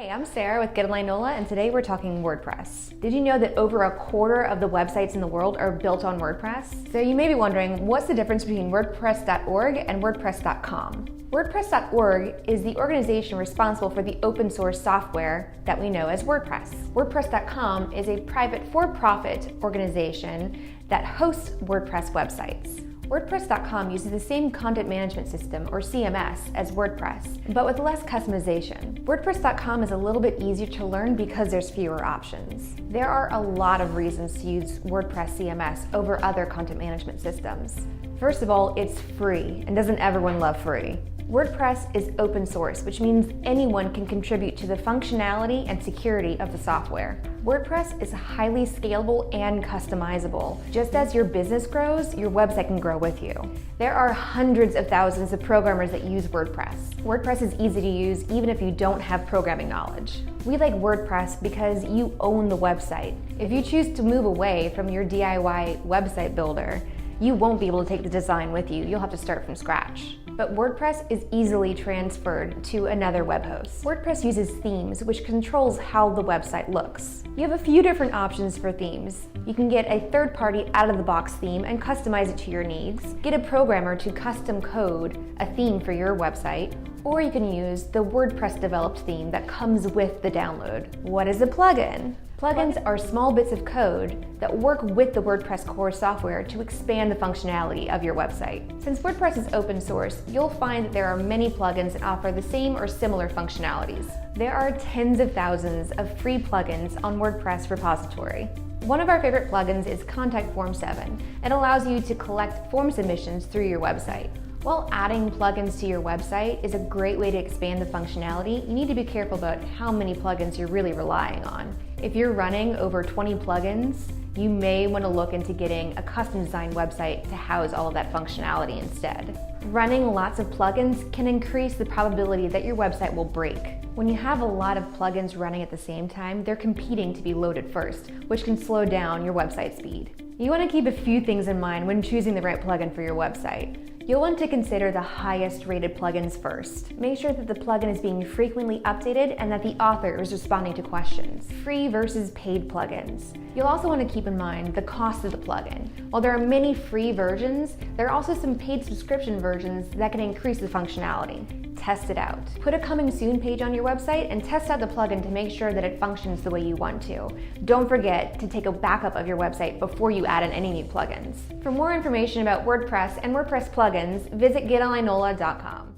Hey, I'm Sarah with NOLA, and today we're talking WordPress. Did you know that over a quarter of the websites in the world are built on WordPress? So you may be wondering, what's the difference between WordPress.org and WordPress.com? WordPress.org is the organization responsible for the open source software that we know as WordPress. WordPress.com is a private for-profit organization that hosts WordPress websites. WordPress.com uses the same content management system, or CMS, as WordPress, but with less customization. WordPress.com is a little bit easier to learn because there's fewer options. There are a lot of reasons to use WordPress CMS over other content management systems. First of all, it's free, and doesn't everyone love free? WordPress is open source, which means anyone can contribute to the functionality and security of the software. WordPress is highly scalable and customizable. Just as your business grows, your website can grow with you. There are hundreds of thousands of programmers that use WordPress. WordPress is easy to use even if you don't have programming knowledge. We like WordPress because you own the website. If you choose to move away from your DIY website builder, you won't be able to take the design with you. You'll have to start from scratch. But WordPress is easily transferred to another web host. WordPress uses themes, which controls how the website looks. You have a few different options for themes. You can get a third-party out-of-the-box theme and customize it to your needs, get a programmer to custom code a theme for your website, or you can use the WordPress developed theme that comes with the download. What is a plugin? Plugins are small bits of code that work with the WordPress core software to expand the functionality of your website. Since WordPress is open source, you'll find that there are many plugins that offer the same or similar functionalities. There are tens of thousands of free plugins on WordPress repository. One of our favorite plugins is Contact Form 7. It allows you to collect form submissions through your website. While adding plugins to your website is a great way to expand the functionality, you need to be careful about how many plugins you're really relying on. If you're running over 20 plugins, you may want to look into getting a custom designed website to house all of that functionality instead. Running lots of plugins can increase the probability that your website will break. When you have a lot of plugins running at the same time, they're competing to be loaded first, which can slow down your website speed. You want to keep a few things in mind when choosing the right plugin for your website. You'll want to consider the highest rated plugins first. Make sure that the plugin is being frequently updated and that the author is responding to questions. Free versus paid plugins. You'll also want to keep in mind the cost of the plugin. While there are many free versions, there are also some paid subscription versions that can increase the functionality. Test it out. Put a coming soon page on your website and test out the plugin to make sure that it functions the way you want to. Don't forget to take a backup of your website before you add in any new plugins. For more information about WordPress and WordPress plugins, visit GetOnlineNOLA.com.